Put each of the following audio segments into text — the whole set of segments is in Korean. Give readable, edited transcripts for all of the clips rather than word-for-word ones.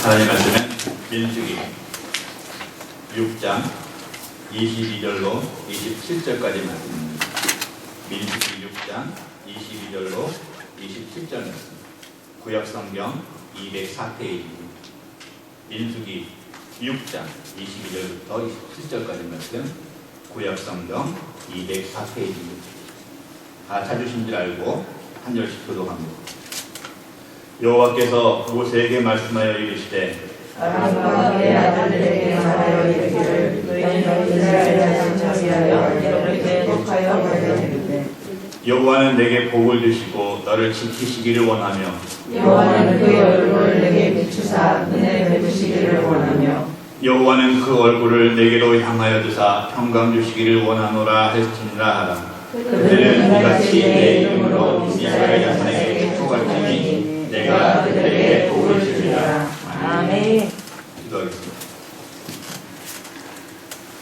하나님 말씀은 민수기 6장 22절로 27절까지 말씀입니다. 민수기 6장 22절로 27절 말씀. 구약성경 204페이지입니다. 민수기 6장 22절부터 27절까지 말씀. 구약성경 204페이지입니다. 다 찾으신 줄 알고 한 절씩 교독합니다. 여호와께서 모세에게 말씀하여 이르시되 아론과 그의 아들들에게 말하여 이르기를 너희는 이스라엘 자손을 위하여 이렇게 독하여 말하되 여호와는 내게 복을 주시고 너를 지키시기를 원하며 여호와는 그의 얼굴을 내게 비추사 은혜 베푸시기를 원하며 여호와는 그 얼굴을 내게로 향하여 주사 평강 주시기를 원하노라 할지니라 하라. 그들은 이같이 내 이름으로 이스라엘 자손에게 축복할 테니 내가 그들에게 복을 주리라. 아멘. 기도하겠습니다.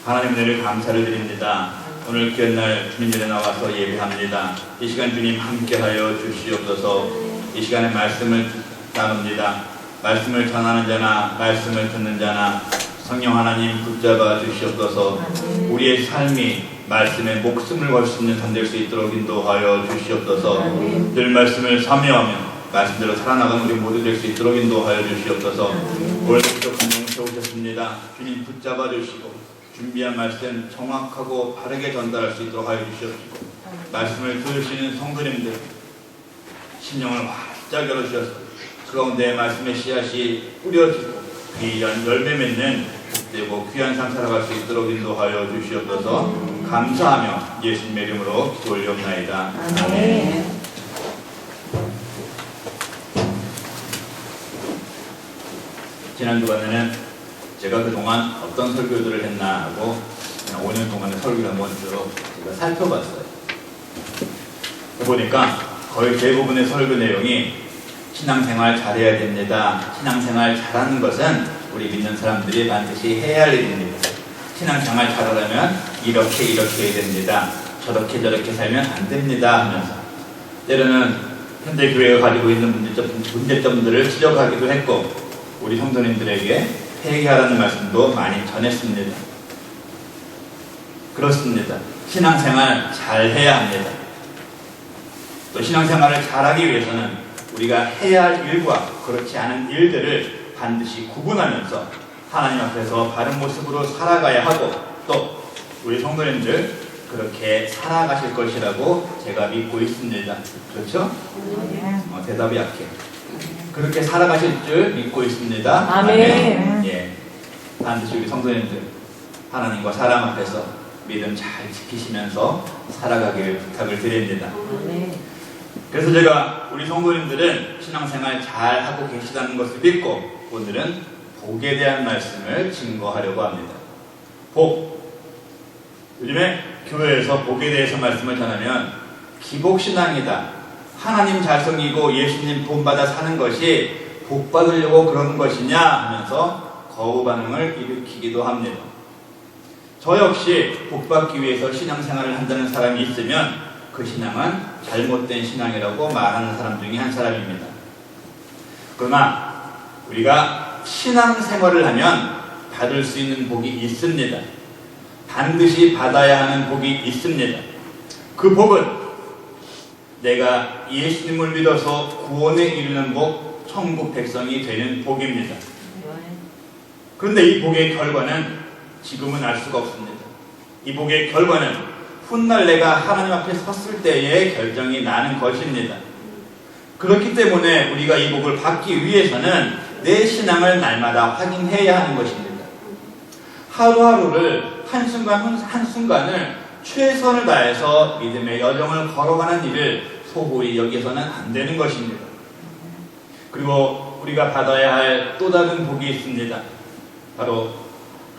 하나님 은혜를 감사를 드립니다. 오늘 귀한 날 주님 전에 나와서 예배합니다. 이 시간 주님 함께하여 주시옵소서. 이 시간에 말씀을 나눕니다. 말씀을 전하는 자나 말씀을 듣는 자나 성령 하나님 붙잡아 주시옵소서. 우리의 삶이 말씀에 목숨을 걸 수 있는 삶 될 수 있도록 인도하여 주시옵소서. 늘 말씀을 사모하며 말씀대로 살아나가는 우리 모두 될 수 있도록 인도하여 주시옵소서. 오늘도 감동 세우셨습니다. 주님 붙잡아 주시고 준비한 말씀 정확하고 바르게 전달할 수 있도록 하여 주시옵시고 말씀을 들으시는 성도님들 심령을 활짝 열어주셔서 그 가운데 말씀의 씨앗이 뿌려지고 귀한 열매 맺는 복되고 귀한 삶 살아갈 수 있도록 인도하여 주시옵소서. 감사하며 예수님의 이름으로 기도 올리옵나이다. 아멘. 지난 주간에는 제가 그동안 어떤 설교들을 했나 하고 5년 동안의 설교를 한번 쭉 제가 살펴봤어요. 보니까 거의 대부분의 설교 내용이 신앙생활 잘해야 됩니다. 신앙생활 잘하는 것은 우리 믿는 사람들이 반드시 해야 할 일입니다. 신앙생활 잘하려면 이렇게 해야 됩니다. 저렇게 살면 안 됩니다 하면서 때로는 현대 교회가 가지고 있는 문제점들을 지적하기도 했고 우리 성도님들에게 회개하라는 말씀도 많이 전했습니다. 그렇습니다. 신앙생활 잘 해야 합니다. 또 신앙생활을 잘하기 위해서는 우리가 해야 할 일과 그렇지 않은 일들을 반드시 구분하면서 하나님 앞에서 바른 모습으로 살아가야 하고 또 우리 성도님들 그렇게 살아가실 것이라고 제가 믿고 있습니다. 그렇죠? 대답이 약해. 그렇게 살아가실 줄 믿고 있습니다. 아멘. 예, 반드시 우리 성도님들 하나님과 사람 앞에서 믿음 잘 지키시면서 살아가길 부탁을 드립니다. 아멘. 그래서 제가 우리 성도님들은 신앙생활 잘 하고 계시다는 것을 믿고 오늘은 복에 대한 말씀을 증거하려고 합니다. 복. 요즘에 교회에서 복에 대해서 말씀을 전하면 기복신앙이다. 하나님 잘 섬기고 예수님 본받아 사는 것이 복 받으려고 그러는 것이냐 하면서 거부 반응을 일으키기도 합니다. 저 역시 복 받기 위해서 신앙생활을 한다는 사람이 있으면 그 신앙은 잘못된 신앙이라고 말하는 사람 중에 한 사람입니다. 그러나 우리가 신앙생활을 하면 받을 수 있는 복이 있습니다. 반드시 받아야 하는 복이 있습니다. 그 복은 내가 예수님을 믿어서 구원에 이르는 복, 천국 백성이 되는 복입니다. 그런데 이 복의 결과는 지금은 알 수가 없습니다. 이 복의 결과는 훗날 내가 하나님 앞에 섰을 때의 결정이 나는 것입니다. 그렇기 때문에 우리가 이 복을 받기 위해서는 내 신앙을 날마다 확인해야 하는 것입니다. 하루하루를 한순간을 최선을 다해서 믿음의 여정을 걸어가는 일을 소홀히 여기서는 안 되는 것입니다. 그리고 우리가 받아야 할 또 다른 복이 있습니다. 바로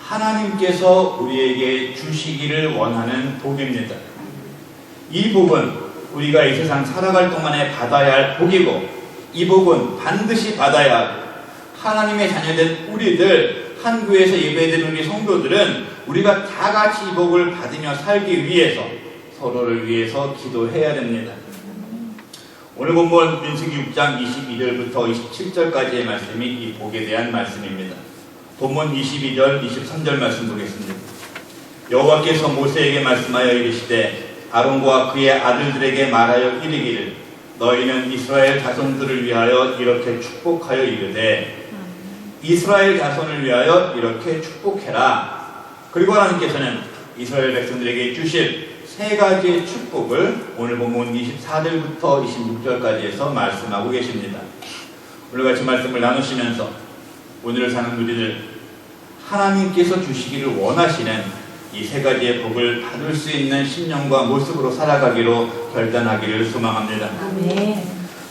하나님께서 우리에게 주시기를 원하는 복입니다. 이 복은 우리가 이 세상 살아갈 동안에 받아야 할 복이고 이 복은 반드시 받아야 하고 하나님의 자녀된 우리들 한 교회에서 예배드리는 우리 성도들은 우리가 다 같이 이 복을 받으며 살기 위해서 서로를 위해서 기도해야 됩니다. 오늘 본문 민수기 6장 22절부터 27절까지의 말씀이 이 복에 대한 말씀입니다. 본문 22절, 23절 말씀 보겠습니다. 여호와께서 모세에게 말씀하여 이르시되 아론과 그의 아들들에게 말하여 이르기를 너희는 이스라엘 자손들을 위하여 이렇게 축복하여 이르되 이스라엘 자손을 위하여 이렇게 축복해라. 그리고 하나님께서는 이스라엘 백성들에게 주실 세 가지의 축복을 오늘 본문 24절부터 26절까지 해서 말씀하고 계십니다. 오늘 같이 말씀을 나누시면서 오늘을 사는 우리들 하나님께서 주시기를 원하시는 이 세 가지의 복을 받을 수 있는 신념과 모습으로 살아가기로 결단하기를 소망합니다. 아멘.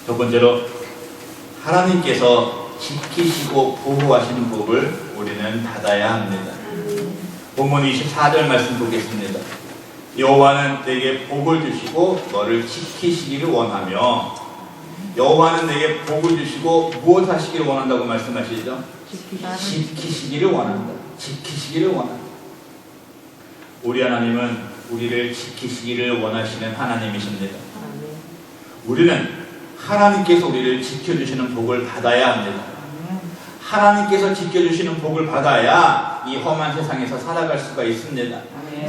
첫 번째로 하나님께서 지키시고 보호하시는 복을 우리는 받아야 합니다. 본문 24절 말씀 보겠습니다. 여호와는 내게 복을 주시고 너를 지키시기를 원하며 여호와는 내게 복을 주시고 무엇 하시기를 원한다고 말씀하시죠? 지키시기를 원한다. 지키시기를 원한다. 우리 하나님은 우리를 지키시기를 원하시는 하나님이십니다. 우리는 하나님께서 우리를 지켜주시는 복을 받아야 합니다. 하나님께서 지켜주시는 복을 받아야 이 험한 세상에서 살아갈 수가 있습니다.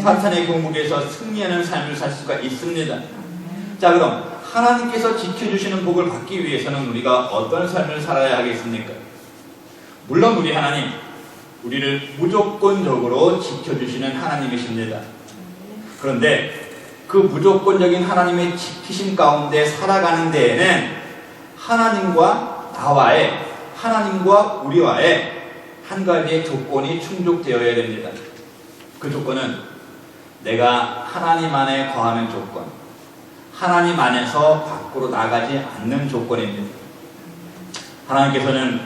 사탄의 공국에서 승리하는 삶을 살 수가 있습니다. 자, 그럼 하나님께서 지켜주시는 복을 받기 위해서는 우리가 어떤 삶을 살아야 하겠습니까? 물론 우리 하나님, 우리를 무조건적으로 지켜주시는 하나님이십니다. 그런데 그 무조건적인 하나님의 지키심 가운데 살아가는 데에는 하나님과 나와의, 하나님과 우리와의 한 가지의 조건이 충족되어야 됩니다. 그 조건은 내가 하나님 안에 거하는 조건, 하나님 안에서 밖으로 나가지 않는 조건입니다. 하나님께서는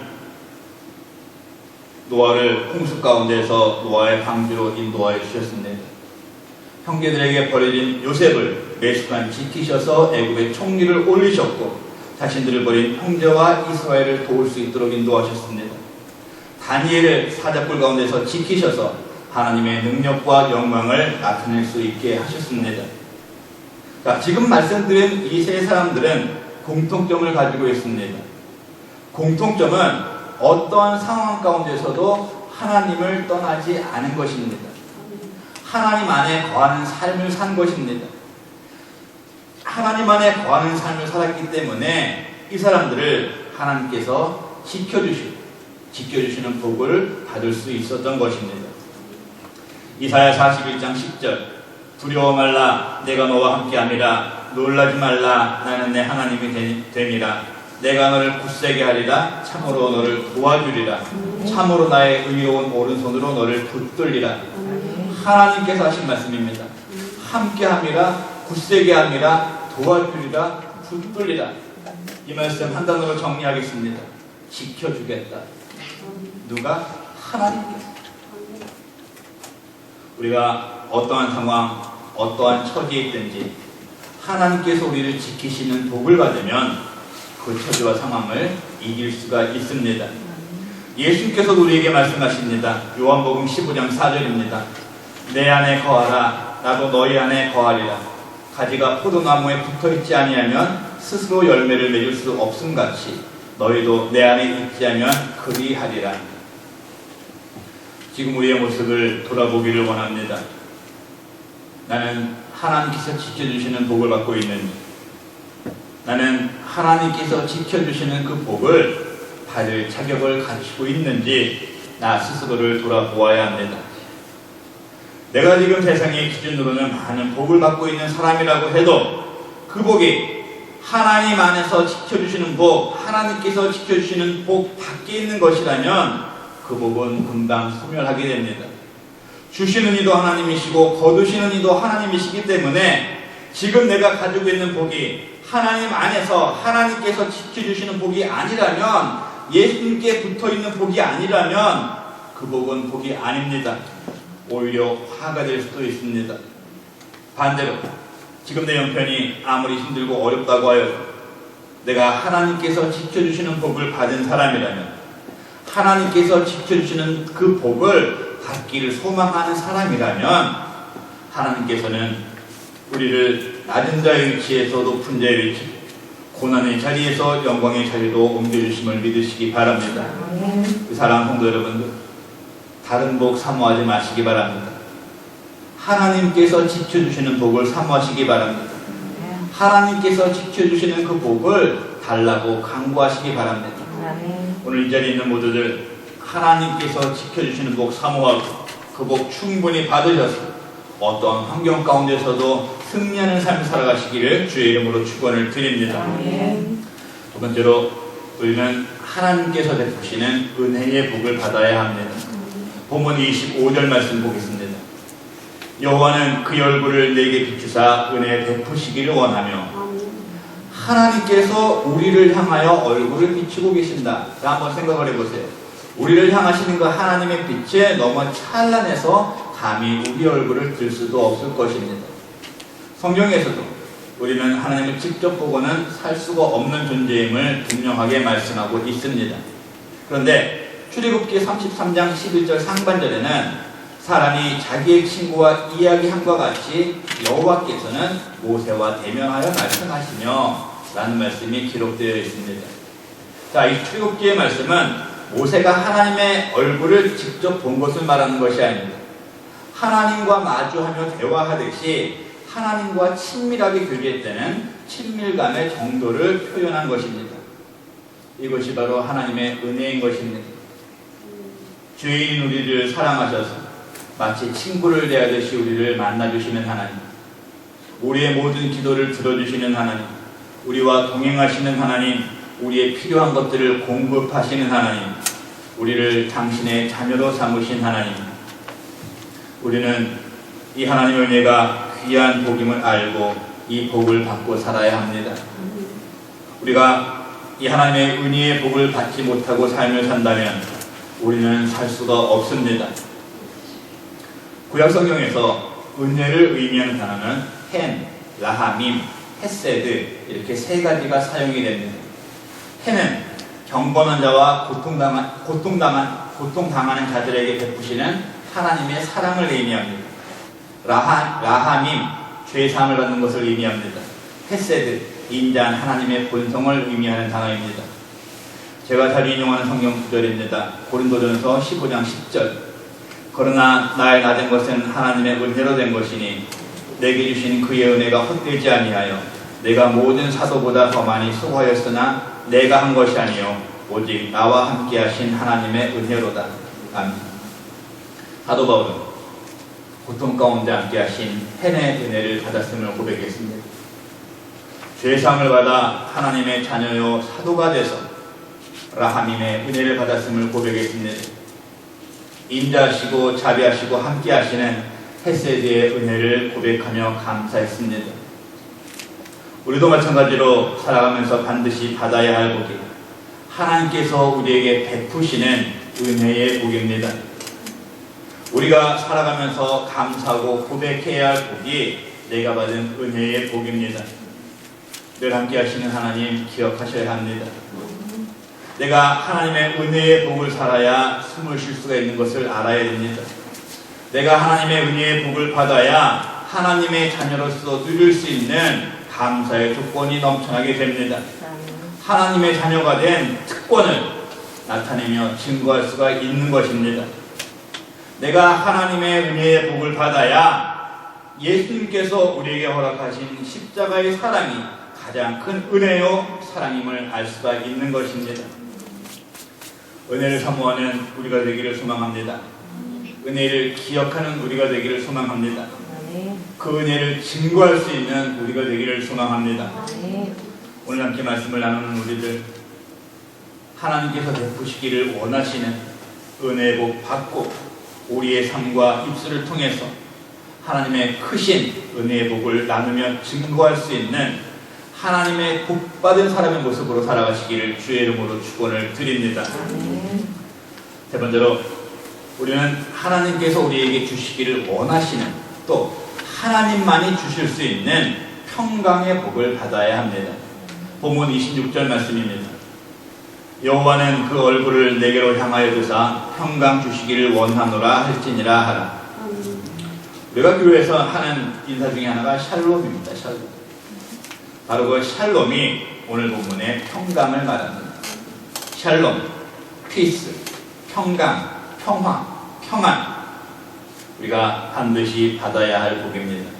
노아를 홍수 가운데서 노아의 방주로 인도하여 주셨습니다. 형제들에게 버려진 요셉을 매수간 지키셔서 애굽의 총리를 올리셨고 자신들을 버린 형제와 이스라엘을 도울 수 있도록 인도하셨습니다. 다니엘을 사자굴 가운데서 지키셔서 하나님의 능력과 영광을 나타낼 수 있게 하셨습니다. 자, 지금 말씀드린 이 세 사람들은 공통점을 가지고 있습니다. 공통점은 어떠한 상황 가운데서도 하나님을 떠나지 않은 것입니다. 하나님 안에 거하는 삶을 산 것입니다. 하나님 안에 거하는 삶을 살았기 때문에 이 사람들을 하나님께서 지켜주시는 복을 받을 수 있었던 것입니다. 이사야 41장 10절 두려워 말라 내가 너와 함께함이라 놀라지 말라 나는 내 하나님이 됨이라 내가 너를 굳세게 하리라 참으로 너를 도와주리라 참으로 나의 의로운 오른손으로 너를 붙들리라. 하나님께서 하신 말씀입니다. 함께함이라 굳세게 함이라 도와주리라 붙들리라. 이 말씀 한 단어로 정리하겠습니다. 지켜주겠다. 누가? 하나님께서. 우리가 어떠한 상황, 어떠한 처지에 있든지 하나님께서 우리를 지키시는 복을 받으면 그 처지와 상황을 이길 수가 있습니다. 예수님께서도 우리에게 말씀하십니다. 요한복음 15장 4절입니다. 내 안에 거하라 나도 너희 안에 거하리라. 가지가 포도나무에 붙어있지 아니하면 스스로 열매를 맺을 수 없음같이 너희도 내 안에 있지 않으면 그리하리라. 지금 우리의 모습을 돌아보기를 원합니다. 나는 하나님께서 지켜주시는 복을 받고 있는지, 나는 하나님께서 지켜주시는 그 복을 받을 자격을 갖추고 있는지 나 스스로를 돌아보아야 합니다. 내가 지금 세상의 기준으로는 많은 복을 받고 있는 사람이라고 해도 그 복이 하나님 안에서 지켜주시는 복, 하나님께서 지켜주시는 복 밖에 있는 것이라면 그 복은 금방 소멸하게 됩니다. 주시는 이도 하나님이시고 거두시는 이도 하나님이시기 때문에 지금 내가 가지고 있는 복이 하나님 안에서 하나님께서 지켜주시는 복이 아니라면, 예수님께 붙어있는 복이 아니라면 그 복은 복이 아닙니다. 오히려 화가 될 수도 있습니다. 반대로 지금 내 형편이 아무리 힘들고 어렵다고 하여도 내가 하나님께서 지켜주시는 복을 받은 사람이라면, 하나님께서 지켜주시는 그 복을 받기를 소망하는 사람이라면 하나님께서는 우리를 낮은 자의 위치에서 높은 자의 위치, 고난의 자리에서 영광의 자리로 옮겨주심을 믿으시기 바랍니다. 그 사랑하는 성도 여러분들, 다른 복 사모하지 마시기 바랍니다. 하나님께서 지켜주시는 복을 사모하시기 바랍니다. 하나님께서 지켜주시는 그 복을 달라고 간구하시기 바랍니다. 오늘 이 자리에 있는 모두들 하나님께서 지켜주시는 복 사모하고 그 복 충분히 받으셔서 어떠한 환경 가운데서도 승리하는 삶을 살아가시기를 주의 이름으로 축원을 드립니다. 두 번째로 우리는 하나님께서 베푸시는 은혜의 복을 받아야 합니다. 본문 25절 말씀 보겠습니다. 여호와는 그의 얼굴을 내게 비추사 은혜 베푸시기를 원하며 하나님께서 우리를 향하여 얼굴을 비추고 계신다. 자, 한번 생각을 해보세요. 우리를 향하시는 그 하나님의 빛에 너무 찬란해서 감히 우리 얼굴을 들 수도 없을 것입니다. 성경에서도 우리는 하나님을 직접 보고는 살 수가 없는 존재임을 분명하게 말씀하고 있습니다. 그런데 출애굽기 33장 11절 상반절에는 사람이 자기의 친구와 이야기함과 같이 여호와께서는 모세와 대면하여 말씀하시며 라는 말씀이 기록되어 있습니다. 자, 이 출애굽기의 말씀은 모세가 하나님의 얼굴을 직접 본 것을 말하는 것이 아닙니다. 하나님과 마주하며 대화하듯이 하나님과 친밀하게 교제했다는 친밀감의 정도를 표현한 것입니다. 이것이 바로 하나님의 은혜인 것입니다. 죄인인 우리를 사랑하셔서 마치 친구를 대하듯이 우리를 만나주시는 하나님, 우리의 모든 기도를 들어주시는 하나님, 우리와 동행하시는 하나님, 우리의 필요한 것들을 공급하시는 하나님, 우리를 당신의 자녀로 삼으신 하나님, 우리는 이 하나님의 은혜가 귀한 복임을 알고 이 복을 받고 살아야 합니다. 우리가 이 하나님의 은혜의 복을 받지 못하고 삶을 산다면 우리는 살 수가 없습니다. 구약 성경에서 은혜를 의미하는 단어는 헨, 라하밈, 헤세드 이렇게 세 가지가 사용이 됩니다. 헨은 경건한 자와 고통당하는 자들에게 베푸시는 하나님의 사랑을 의미합니다. 라하밈, 죄사함을 받는 것을 의미합니다. 헤세드, 인자한 하나님의 본성을 의미하는 단어입니다. 제가 잘 인용하는 성경 구절입니다. 고린도전서 15장 10절. 그러나 나의 낮은 것은 하나님의 은혜로 된 것이니 내게 주신 그의 은혜가 헛되지 아니하여 내가 모든 사도보다 더 많이 수고하였으나 내가 한 것이 아니요 오직 나와 함께 하신 하나님의 은혜로다. 아멘. 사도 바울은 고통 가운데 함께 하신 헨의 은혜를 받았음을 고백했습니다. 죄사함을 받아 하나님의 자녀요 사도가 돼서 라하밈의 은혜를 받았음을 고백했습니다. 인자하시고 자비하시고 함께 하시는 헤세드의 은혜를 고백하며 감사했습니다. 우리도 마찬가지로 살아가면서 반드시 받아야 할 복이 하나님께서 우리에게 베푸시는 은혜의 복입니다. 우리가 살아가면서 감사하고 고백해야 할 복이 내가 받은 은혜의 복입니다. 늘 함께 하시는 하나님 기억하셔야 합니다. 내가 하나님의 은혜의 복을 살아야 숨을 쉴 수가 있는 것을 알아야 됩니다. 내가 하나님의 은혜의 복을 받아야 하나님의 자녀로서 누릴 수 있는 감사의 조건이 넘쳐나게 됩니다. 하나님의 자녀가 된 특권을 나타내며 증거할 수가 있는 것입니다. 내가 하나님의 은혜의 복을 받아야 예수님께서 우리에게 허락하신 십자가의 사랑이 가장 큰 은혜요 사랑임을 알 수가 있는 것입니다. 은혜를 사모하는 우리가 되기를 소망합니다. 은혜를 기억하는 우리가 되기를 소망합니다. 그 은혜를 증거할 수 있는 우리가 되기를 소망합니다. 오늘 함께 말씀을 나누는 우리들, 하나님께서 베푸시기를 원하시는 은혜의 복 받고 우리의 삶과 입술을 통해서 하나님의 크신 은혜의 복을 나누며 증거할 수 있는 하나님의 복받은 사람의 모습으로 살아가시기를 주의 이름으로 축원을 드립니다. 세 번째로 우리는 하나님께서 우리에게 주시기를 원하시는 또 하나님만이 주실 수 있는 평강의 복을 받아야 합니다. 본문 26절 말씀입니다. 여호와는 그 얼굴을 내게로 향하여 두사 평강 주시기를 원하노라 할지니라 하라. 우리가 교회에서 하는 인사 중에 하나가 샬롬입니다. 샬롬. 바로 그 샬롬이 오늘 본문의 평강을 말합니다. 샬롬, 피스, 평강, 평화, 평안. 우리가 반드시 받아야 할 복입니다.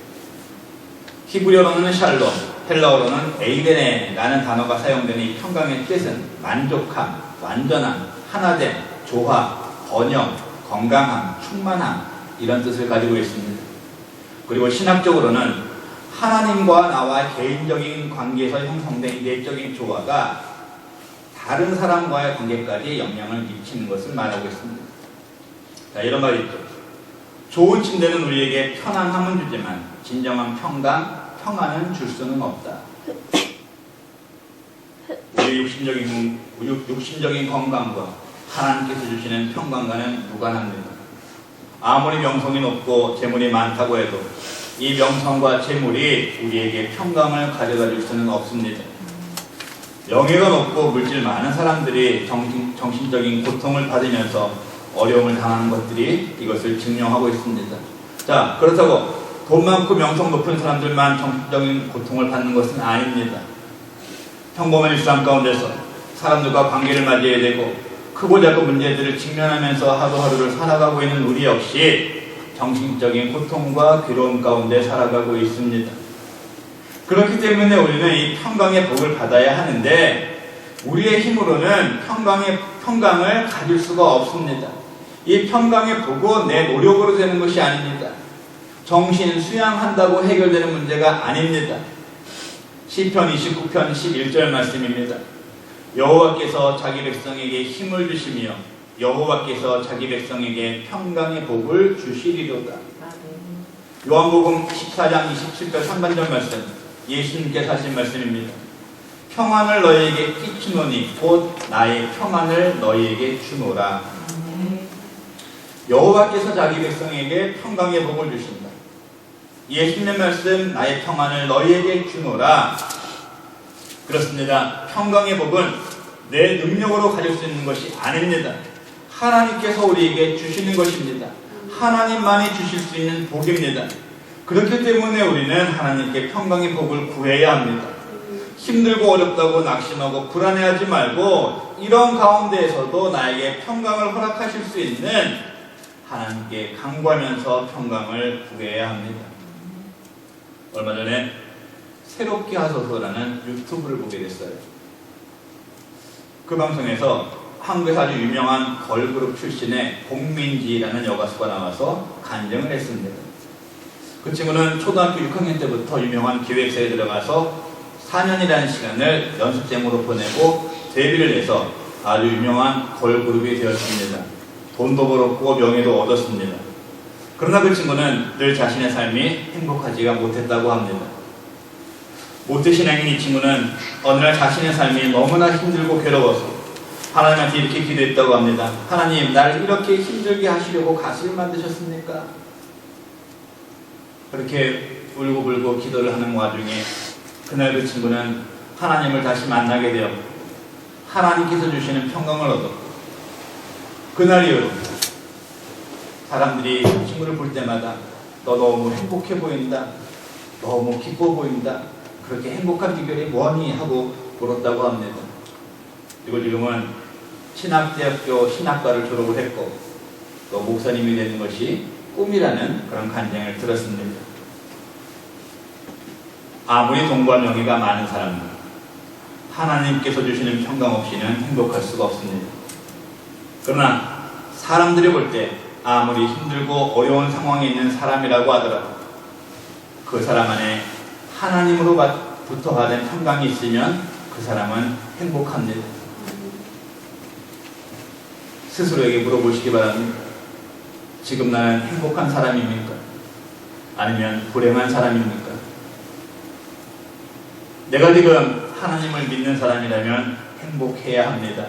히브리어로는 샬롬, 헬라어로는 에이데네라는 단어가 사용되는 이 평강의 뜻은 만족함, 완전함, 하나됨, 조화, 번영, 건강함, 충만함 이런 뜻을 가지고 있습니다. 그리고 신학적으로는 하나님과 나와 개인적인 관계에서 형성된 내적인 조화가 다른 사람과의 관계까지 영향을 미치는 것을 말하고 있습니다. 자, 이런 말이 있죠. 좋은 침대는 우리에게 편안함은 주지만 진정한 평강, 평안은 줄 수는 없다. 우리의 육신적인 건강과 하나님께서 주시는 평강과는 무관합니다. 아무리 명성이 높고 재물이 많다고 해도 이 명성과 재물이 우리에게 평강을 가져다 줄 수는 없습니다. 명예가 높고 물질 많은 사람들이 정신적인 고통을 받으면서 어려움을 당하는 것들이 이것을 증명하고 있습니다. 자, 그렇다고 돈 많고 명성 높은 사람들만 정신적인 고통을 받는 것은 아닙니다. 평범한 일상 가운데서 사람들과 관계를 맞이해야 되고 크고 작은 문제들을 직면하면서 하루하루를 살아가고 있는 우리 역시 정신적인 고통과 괴로움 가운데 살아가고 있습니다. 그렇기 때문에 우리는 이 평강의 복을 받아야 하는데 우리의 힘으로는 평강을 가질 수가 없습니다. 이 평강의 복은 내 노력으로 되는 것이 아닙니다. 정신 수양한다고 해결되는 문제가 아닙니다. 시편 29편 11절 말씀입니다. 여호와께서 자기 백성에게 힘을 주시며 여호와께서 자기 백성에게 평강의 복을 주시리로다. 요한복음 14장 27절 상반절 말씀, 예수님께서 하신 말씀입니다. 평안을 너희에게 끼치노니 곧 나의 평안을 너희에게 주노라. 여호와께서 자기 백성에게 평강의 복을 주신다. 예수님의 말씀, 나의 평안을 너희에게 주노라. 그렇습니다. 평강의 복은 내 능력으로 가질 수 있는 것이 아닙니다. 하나님께서 우리에게 주시는 것입니다. 하나님만이 주실 수 있는 복입니다. 그렇기 때문에 우리는 하나님께 평강의 복을 구해야 합니다. 힘들고 어렵다고 낙심하고 불안해하지 말고 이런 가운데에서도 나에게 평강을 허락하실 수 있는 하나님께 간구하면서 평강을 구해야 합니다. 얼마 전에 새롭게 하소서라는 유튜브를 보게 됐어요. 그 방송에서 한국에서 아주 유명한 걸그룹 출신의 공민지라는 여가수가 나와서 간증을 했습니다. 그 친구는 초등학교 6학년 때부터 유명한 기획사에 들어가서 4년이라는 시간을 연습생으로 보내고 데뷔를 해서 아주 유명한 걸그룹이 되었습니다. 돈도 벌었고 명예도 얻었습니다. 그러나 그 친구는 늘 자신의 삶이 행복하지가 못했다고 합니다. 모태신앙인 이 친구는 어느 날 자신의 삶이 너무나 힘들고 괴로워서 하나님한테 이렇게 기도했다고 합니다. 하나님, 나를 이렇게 힘들게 하시려고 가수를 만드셨습니까? 그렇게 울고불고 기도를 하는 와중에 그날 그 친구는 하나님을 다시 만나게 되었고 하나님께서 주시는 평강을 얻었고 그날 이후로 사람들이 그 친구를 볼 때마다 너 너무 행복해 보인다, 너무 기뻐 보인다, 그렇게 행복한 비결이 뭐니? 하고 물었다고 합니다. 그리고 지금은 신학대학교 신학과를 졸업을 했고 또 목사님이 되는 것이 꿈이라는 그런 간증을 들었습니다. 아무리 돈과 명예가 많은 사람은 하나님께서 주시는 평강 없이는 행복할 수가 없습니다. 그러나 사람들이 볼 때 아무리 힘들고 어려운 상황에 있는 사람이라고 하더라도 그 사람 안에 하나님으로부터 받은 평강이 있으면 그 사람은 행복합니다. 스스로에게 물어보시기 바랍니다. 지금 나는 행복한 사람입니까? 아니면 불행한 사람입니까? 내가 지금 하나님을 믿는 사람이라면 행복해야 합니다.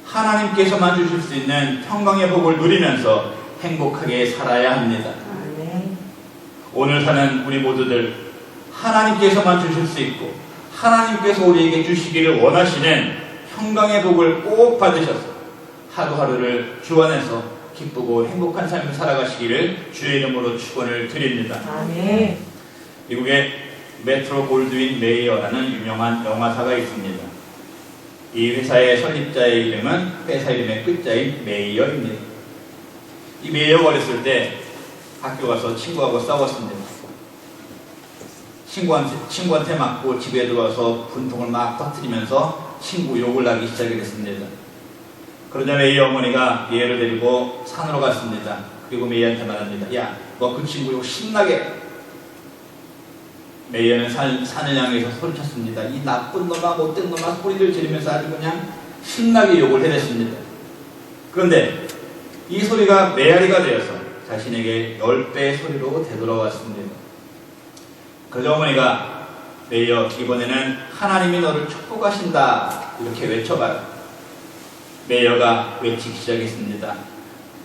하나님께서만 주실 수 있는 평강의 복을 누리면서 행복하게 살아야 합니다. 오늘 사는 우리 모두들 하나님께서만 주실 수 있고 하나님께서 우리에게 주시기를 원하시는 평강의 복을 꼭 받으셔서 하루하루를 주 안에서 기쁘고 행복한 삶을 살아가시기를 주의 이름으로 축원을 드립니다. 아멘. 미국의 메트로 골드윈 메이어라는 유명한 영화사가 있습니다. 이 회사의 설립자의 이름은 회사 이름의 끝자인 메이어입니다. 이 메이어가 어렸을 때 학교 가서 친구하고 싸웠습니다. 친구한테 맞고 집에 들어와서 분통을 막 터뜨리면서 친구 욕을 하기 시작했습니다. 그러자 메이어 어머니가 메이어를 데리고 산으로 갔습니다. 그리고 메이어한테 말합니다. 야, 너 그 친구 욕 신나게. 메이어는 산을 향해서 소리쳤습니다. 이 나쁜 놈아 못된 놈아 소리를 지르면서 아주 그냥 신나게 욕을 해댔습니다. 그런데 이 소리가 메아리가 되어서 자신에게 10배의 소리로 되돌아왔습니다. 그러자 어머니가 메이어, 이번에는 하나님이 너를 축복하신다 이렇게 외쳐봐요. 메이어가 외치기 시작했습니다.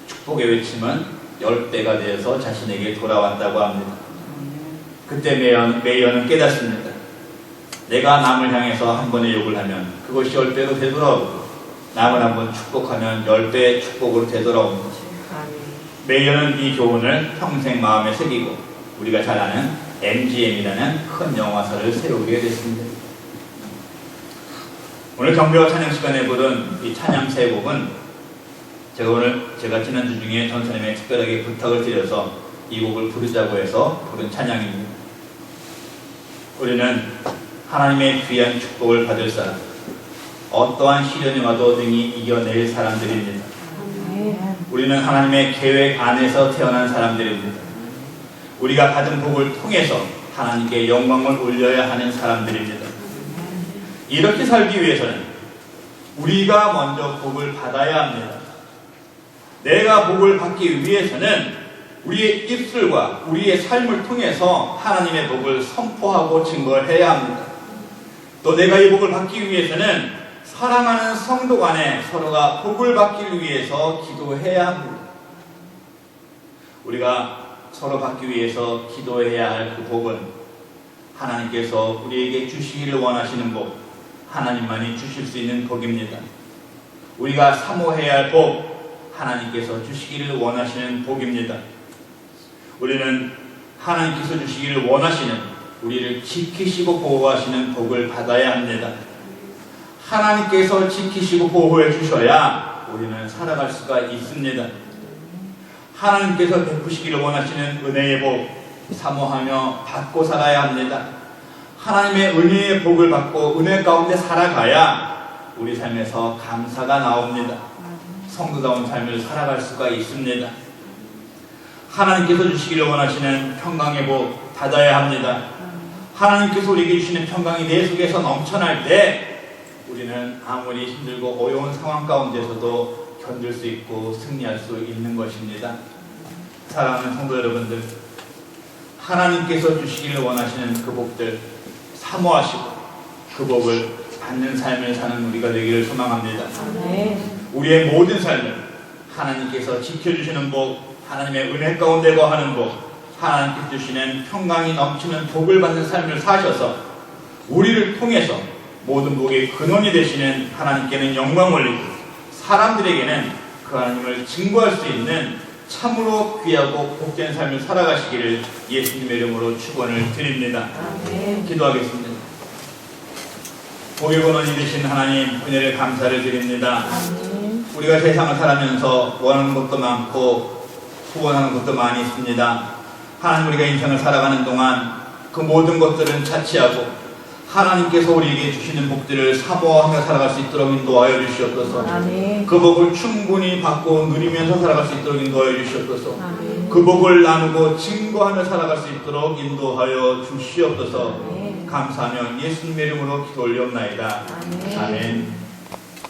축복의 외침은 10배가 되어서 자신에게 돌아왔다고 합니다. 그때 메이어는 깨닫습니다. 내가 남을 향해서 한 번의 욕을 하면 그것이 10배로 되돌아오고 남을 한 번 축복하면 10배의 축복으로 되돌아옵니다. 메이어는 이 교훈을 평생 마음에 새기고 우리가 잘 아는 MGM이라는 큰 영화사를 세우게 됐습니다. 오늘 경배와 찬양 시간에 부른 이 찬양 세 곡은 제가 지난주 중에 전사님에 특별하게 부탁을 드려서 이 곡을 부르자고 해서 부른 찬양입니다. 우리는 하나님의 귀한 축복을 받을 사람, 어떠한 시련이 와도 능히 이겨낼 사람들입니다. 우리는 하나님의 계획 안에서 태어난 사람들입니다. 우리가 받은 복을 통해서 하나님께 영광을 올려야 하는 사람들입니다. 이렇게 살기 위해서는 우리가 먼저 복을 받아야 합니다. 내가 복을 받기 위해서는 우리의 입술과 우리의 삶을 통해서 하나님의 복을 선포하고 증거해야 합니다. 또 내가 이 복을 받기 위해서는 사랑하는 성도 간에 서로가 복을 받기 위해서 기도해야 합니다. 우리가 서로 받기 위해서 기도해야 할 그 복은 하나님께서 우리에게 주시기를 원하시는 복, 하나님만이 주실 수 있는 복입니다. 우리가 사모해야 할 복, 하나님께서 주시기를 원하시는 복입니다. 우리는 하나님께서 주시기를 원하시는, 우리를 지키시고 보호하시는 복을 받아야 합니다. 하나님께서 지키시고 보호해 주셔야 우리는 살아갈 수가 있습니다. 하나님께서 베푸시기를 원하시는 은혜의 복, 사모하며 받고 살아야 합니다. 하나님의 은혜의 복을 받고 은혜 가운데 살아가야 우리 삶에서 감사가 나옵니다. 성도다운 삶을 살아갈 수가 있습니다. 하나님께서 주시기를 원하시는 평강의 복 받아야 합니다. 하나님께서 우리에게 주시는 평강이 내 속에서 넘쳐날 때 우리는 아무리 힘들고 어려운 상황 가운데서도 견딜 수 있고 승리할 수 있는 것입니다. 사랑하는 성도 여러분들, 하나님께서 주시기를 원하시는 그 복들 사모하시고 그 복을 받는 삶을 사는 우리가 되기를 소망합니다. 우리의 모든 삶을 하나님께서 지켜주시는 복, 하나님의 은혜 가운데 거하는 복, 하나님께서 주시는 평강이 넘치는 복을 받는 삶을 사셔서 우리를 통해서 모든 복의 근원이 되시는 하나님께는 영광 올리고 사람들에게는 그 하나님을 증거할 수 있는 참으로 귀하고 복된 삶을 살아가시기를 예수님의 이름으로 축원을 드립니다. 기도하겠습니다. 복의 근원이 되신 하나님, 은혜를 감사를 드립니다. 우리가 세상을 살아가면서 원하는 것도 많고 소원하는 것도 많이 있습니다. 하나님, 우리가 인생을 살아가는 동안 그 모든 것들은 차치하고 하나님께서 우리에게 주시는 복들을 사모하며 살아갈 수 있도록 인도하여 주시옵소서. 그 복을 충분히 받고 누리면서 살아갈 수 있도록 인도하여 주시옵소서. 그 복을 나누고 증거하며 살아갈 수 있도록 인도하여 주시옵소서. 감사하며 예수님의 이름으로 기도 올리옵나이다. 아멘.